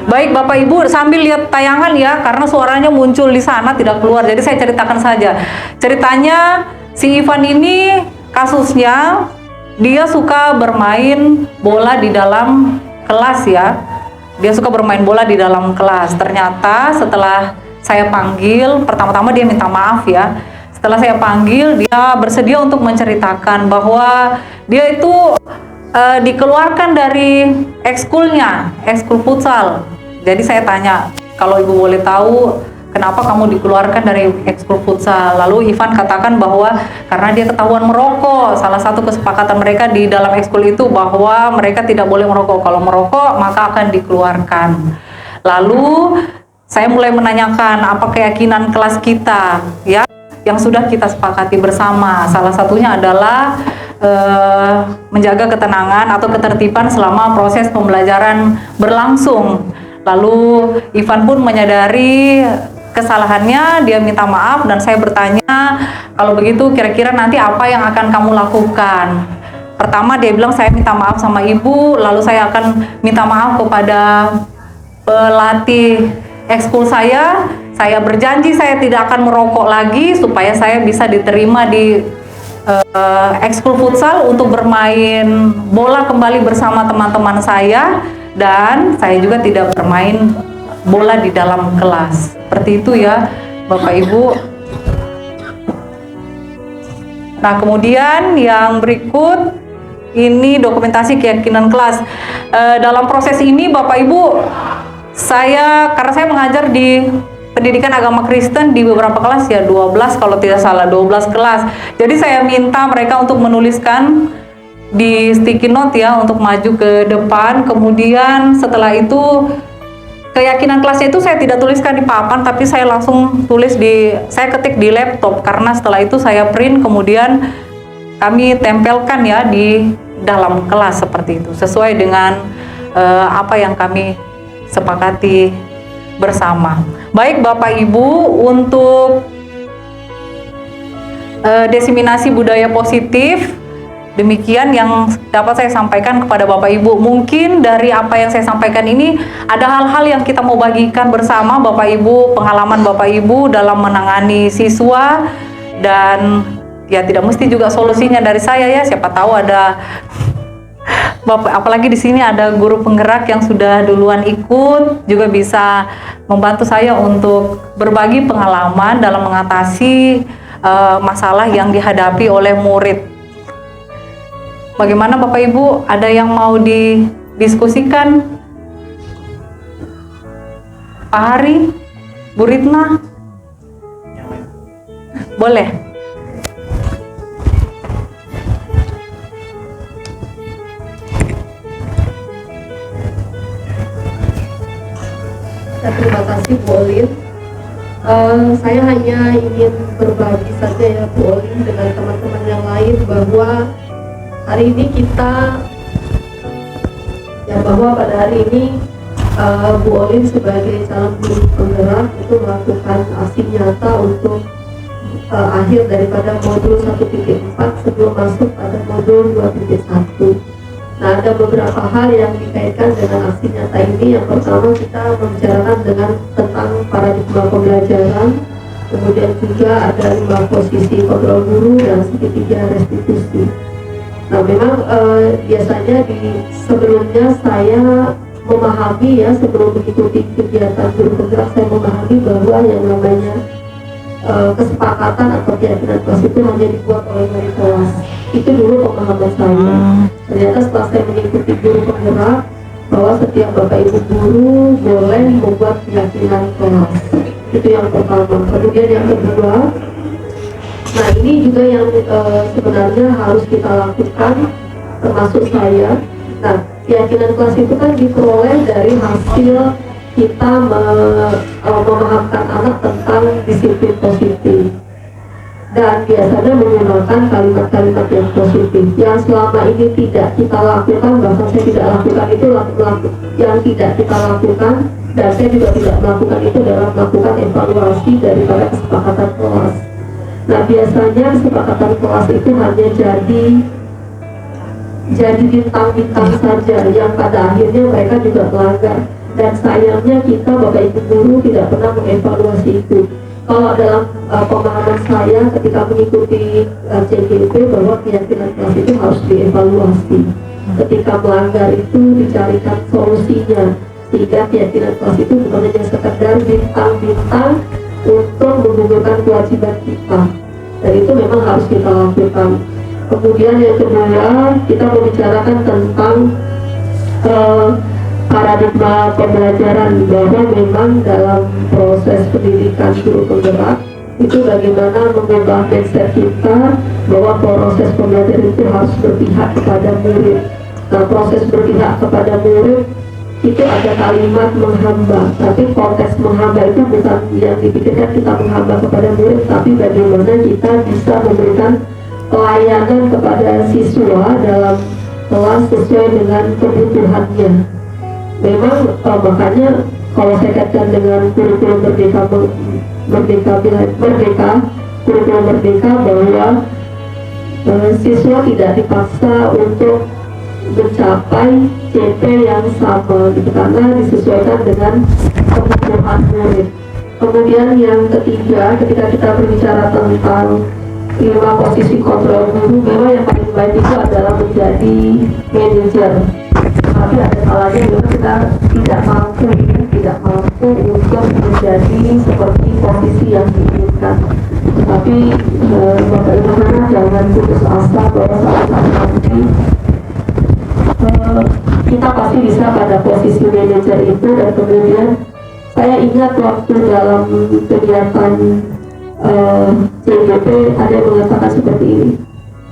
Baik Bapak Ibu, sambil lihat tayangan ya, karena suaranya muncul di sana tidak keluar. Jadi saya ceritakan saja. Ceritanya si Ivan ini kasusnya, dia suka bermain bola di dalam kelas ya. Dia suka bermain bola di dalam kelas. Ternyata setelah saya panggil, pertama-tama dia minta maaf ya. Setelah saya panggil, dia bersedia untuk menceritakan bahwa dia itu dikeluarkan dari ekskulnya, ekskul futsal. Jadi saya tanya, kalau Ibu boleh tahu kenapa kamu dikeluarkan dari ekskul futsal? Lalu Ivan katakan bahwa karena dia ketahuan merokok. Salah satu kesepakatan mereka di dalam ekskul itu bahwa mereka tidak boleh merokok. Kalau merokok maka akan dikeluarkan. Lalu saya mulai menanyakan apa keyakinan kelas kita ya, yang sudah kita sepakati bersama. Salah satunya adalah menjaga ketenangan atau ketertiban selama proses pembelajaran berlangsung. Lalu Ivan pun menyadari kesalahannya, dia minta maaf dan saya bertanya, kalau begitu kira-kira nanti apa yang akan kamu lakukan? Pertama dia bilang saya minta maaf sama ibu, lalu saya akan minta maaf kepada pelatih ekskul saya berjanji saya tidak akan merokok lagi supaya saya bisa diterima di ekskul futsal untuk bermain bola kembali bersama teman-teman saya, dan saya juga tidak bermain bola di dalam kelas. Seperti itu ya Bapak Ibu. Nah, kemudian yang berikut ini dokumentasi keyakinan kelas. Dalam proses ini Bapak Ibu, karena saya mengajar di pendidikan agama Kristen di beberapa kelas ya, 12 kalau tidak salah, 12 kelas. Jadi saya minta mereka untuk menuliskan di sticky note ya, untuk maju ke depan. Kemudian setelah itu keyakinan kelasnya itu saya tidak tuliskan di papan, tapi saya langsung saya ketik di laptop, karena setelah itu saya print, kemudian kami tempelkan ya di dalam kelas seperti itu, sesuai dengan apa yang kami sepakati bersama. Baik Bapak Ibu, untuk desiminasi budaya positif, demikian yang dapat saya sampaikan kepada Bapak Ibu. Mungkin dari apa yang saya sampaikan ini ada hal-hal yang kita mau bagikan bersama Bapak Ibu, pengalaman Bapak Ibu dalam menangani siswa, dan ya tidak mesti juga solusinya dari saya ya, siapa tahu ada Bapak, apalagi di sini ada guru penggerak yang sudah duluan ikut, juga bisa membantu saya untuk berbagi pengalaman dalam mengatasi masalah yang dihadapi oleh murid. Bagaimana Bapak Ibu, ada yang mau didiskusikan? Pak Hari, Bu Ritna? Boleh. Terima kasih Bu Olin. Saya hanya ingin berbagi saja ya Bu Olin dengan teman-teman yang lain, bahwa hari ini bahwa pada hari ini Bu Olin sebagai calon guru penggerak itu melakukan aksi nyata untuk akhir daripada modul 1.4 sebelum masuk pada modul 2.1. Nah, ada beberapa hal yang dikaitkan dengan aksi nyata ini. Yang pertama, kita membicarakan tentang paradigma pembelajaran, kemudian juga ada 5 posisi kontrol guru dan segitiga restitusi. Nah, memang biasanya sebelumnya saya memahami ya, sebelum mengikuti kegiatan guru penggerak, saya memahami bahwa yang namanya kesepakatan atau keyakinan kelas itu hanya dibuat oleh wali kelas. Itu dulu pemahaman saya. Ternyata setelah saya mengikuti guru penggerak, bahwa setiap Bapak Ibu guru boleh membuat keyakinan kelas. Itu yang pertama. Kemudian yang kedua, nah ini juga yang sebenarnya harus kita lakukan, termasuk saya. Nah, keyakinan kelas itu kan diperoleh dari hasil kita memahamkan anak tentang disiplin positif, dan biasanya menggunakan kalimat-kalimat yang positif. Yang selama ini tidak kita lakukan, bahkan saya tidak lakukan itu, yang tidak kita lakukan, dan saya juga tidak melakukan itu dalam melakukan evaluasi daripada kesepakatan kelas. Nah, biasanya kesepakatan kelas itu hanya jadi bintang-bintang saja, yang pada akhirnya mereka juga melanggar. Dan sayangnya kita Bapak Ibu guru tidak pernah mengevaluasi itu. Kalau dalam pemahaman saya ketika mengikuti CGP, bahwa keyakinan kelas itu harus dievaluasi. Ketika melanggar itu dicarikan solusinya, sehingga keyakinan kelas itu bukan hanya sekedar bintang-bintang untuk menggugurkan kewajiban kita. Dan itu memang harus kita lakukan. Kemudian yang kedua, kita membicarakan tentang paradigma pembelajaran, bahwa memang dalam proses pendidikan guru penggerak itu bagaimana mengubah mindset kita bahwa proses pembelajaran itu harus berpihak kepada murid. Nah, proses berpihak kepada murid itu ada kalimat menghamba, tapi konteks menghamba itu bukan yang dipikirkan kita menghamba kepada murid, tapi bagaimana kita bisa memberikan pelayanan kepada siswa dalam kelas sesuai dengan kebutuhannya. Memang makanya kalau saya kaitkan dengan kurikulum kurikulum merdeka, bahwa siswa tidak dipaksa untuk mencapai CP yang sama gitu, karena disesuaikan dengan kebutuhan murid. Kemudian yang ketiga, ketika kita berbicara tentang terima posisi kontrol guru, memang yang paling baik itu adalah menjadi manajer. Tapi ada kalanya memang kita tidak mampu untuk menjadi seperti posisi yang diinginkan. Tapi Bapak Ibu jangan putus asa bahwa saat nanti kita pasti bisa pada posisi manajer itu. Dan kemudian saya ingat waktu dalam kegiatan CGP ada yang mengatakan seperti ini,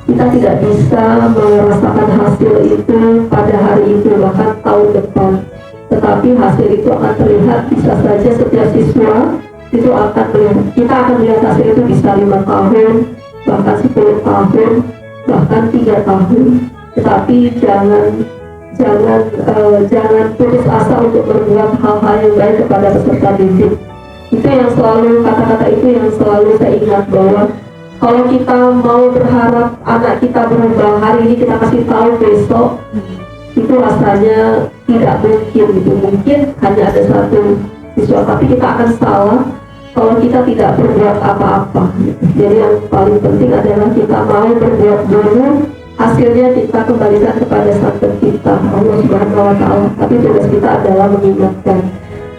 kita tidak bisa merasakan hasil itu pada hari itu, bahkan tahun depan, tetapi hasil itu akan terlihat bisa saja setiap siswa itu akan melihat, kita akan melihat hasil itu bisa 5 tahun, bahkan 10 tahun, bahkan 3 tahun. Tetapi jangan putus asa untuk berbuat hal-hal yang baik kepada peserta didik. Itu yang selalu, kata-kata itu yang selalu saya ingat, bahwa kalau kita mau berharap anak kita berubah hari ini, kita kasih tahu besok, itu rasanya tidak mungkin gitu. Mungkin hanya ada satu siswa, tapi kita akan salah kalau kita tidak berbuat apa-apa gitu. Jadi yang paling penting adalah kita mau berbuat dulu, hasilnya kita kembalikan kepada Sang Pencipta Allah Subhanahu wa Ta'ala. Tapi tugas kita adalah mengingatkan.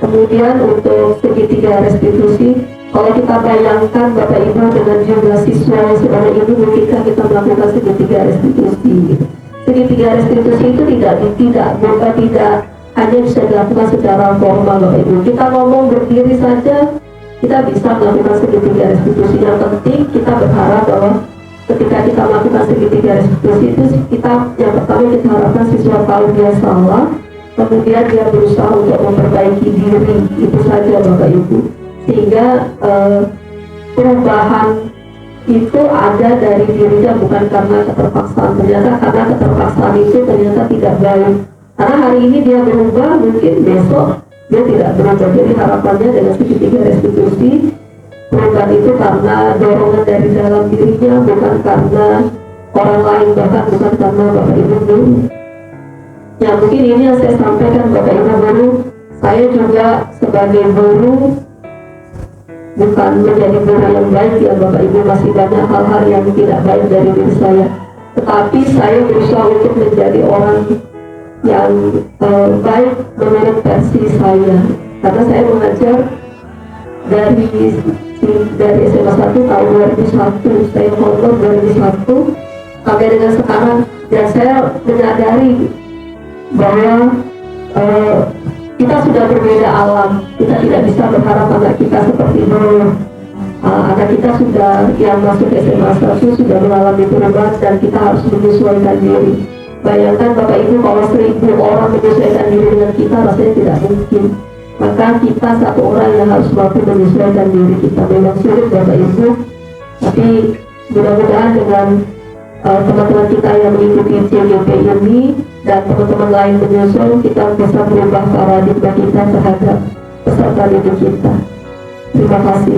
Kemudian untuk segitiga restitusi, kalau kita bayangkan Bapak Ibu dengan jumlah siswa yang sebanyak ini, mungkinkah kita melakukan segitiga restitusi? Segitiga restitusi itu tidak hanya bisa dilakukan secara formal, Bapak Ibu. Kita ngomong berdiri saja, kita bisa melakukan segitiga restitusi. Yang penting kita berharap bahwa ketika kita melakukan segitiga restitusi itu, yang pertama kita harapkan siswa tahu dia salah, kemudian dia berusaha untuk memperbaiki diri. Itu saja Bapak Ibu, sehingga perubahan itu ada dari dirinya, bukan karena keterpaksaan. Ternyata karena keterpaksaan itu ternyata tidak baik, karena hari ini dia berubah, mungkin besok dia tidak berubah. Jadi harapannya dengan segitiga restitusi, perubahan itu karena dorongan dari dalam dirinya, bukan karena orang lain, bahkan bukan karena Bapak Ibu guru. Ya mungkin ini yang saya sampaikan Bapak Ibu guru. Saya juga sebagai guru bukan menjadi guru yang baik ya Bapak Ibu, masih banyak hal-hal yang tidak baik dari diri saya. Tetapi saya berusaha untuk menjadi orang yang baik menurut versi saya. Karena saya mengajar dari SMA 1 tahun 2001, saya honor 2001 sampai dengan sekarang. Dan saya menyadari bahwa kita sudah berbeda alam. Kita tidak bisa berharap anak kita seperti dulu. Anak kita sudah yang masuk SMA 1 sudah mengalami perubahan, dan kita harus menyesuaikan diri. Bayangkan Bapak Ibu, kalau 1000 orang menyesuaikan diri dengan kita, rasanya tidak mungkin. Maka kita satu orang yang harus mampu menyesuaikan diri kita. Memang sulit Bapak Ibu, tapi mudah-mudahan dengan teman-teman kita yang mengikuti CGP ini dan teman-teman lain menyusul, kita bisa merubah paradigma kita terhadap peserta didik kita. Terima kasih,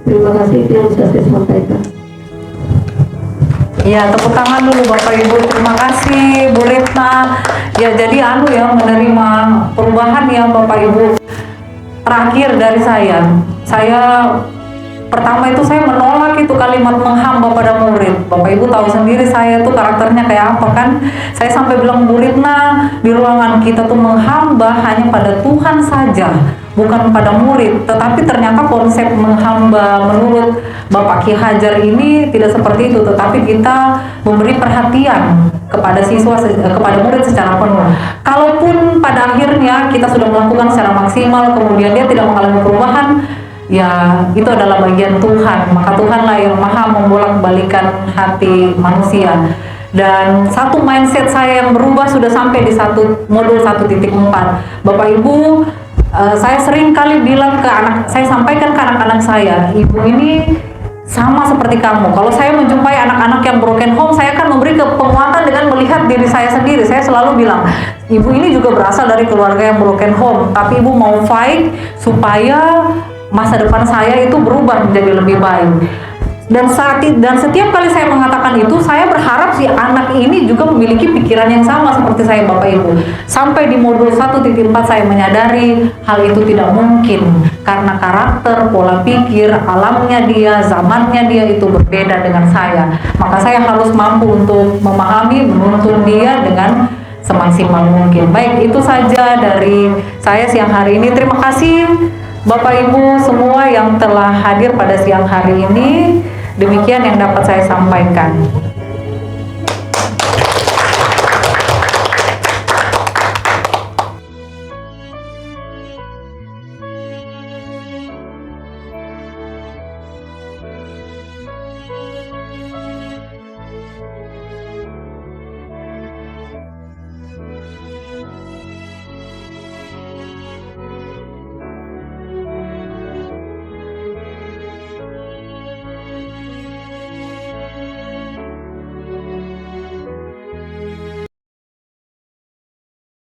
terima kasih itu yang bisa saya sampaikan. Ya, tepuk tangan dulu Bapak Ibu. Terima kasih Bu Retna. Ya, jadi menerima perubahan ya Bapak Ibu. Terakhir dari saya pertama itu saya menolak itu kalimat menghamba pada murid. Bapak Ibu tahu sendiri saya tuh karakternya kayak apa kan. Saya sampai bilang, Bu Retna, di ruangan kita tuh menghamba hanya pada Tuhan saja, bukan pada murid. Tetapi ternyata konsep menghamba menurut Bapak Ki Hajar ini tidak seperti itu, tetapi kita memberi perhatian kepada siswa, kepada murid secara penuh. Kalaupun pada akhirnya kita sudah melakukan secara maksimal, kemudian dia tidak mengalami perubahan, ya itu adalah bagian Tuhan. Maka Tuhanlah yang maha membolak-balikan hati manusia. Dan satu mindset saya yang berubah sudah sampai di modul 1.4. Bapak Ibu, saya sering kali bilang ke saya sampaikan ke anak-anak saya, ibu ini sama seperti kamu. Kalau saya menjumpai anak-anak yang broken home, saya akan memberi penguatan dengan melihat diri saya sendiri. Saya selalu bilang, ibu ini juga berasal dari keluarga yang broken home, tapi ibu mau fight supaya masa depan saya itu berubah menjadi lebih baik. Dan setiap kali saya mengatakan itu, saya berharap si anak ini juga memiliki pikiran yang sama seperti saya, Bapak Ibu. Sampai di modul 1.4 saya menyadari hal itu tidak mungkin karena karakter, pola pikir, alamnya dia, zamannya dia itu berbeda dengan saya. Maka saya harus mampu untuk memahami, menuntun dia dengan semaksimal mungkin. Baik, itu saja dari saya siang hari ini. Terima kasih Bapak Ibu semua yang telah hadir pada siang hari ini. Demikian yang dapat saya sampaikan.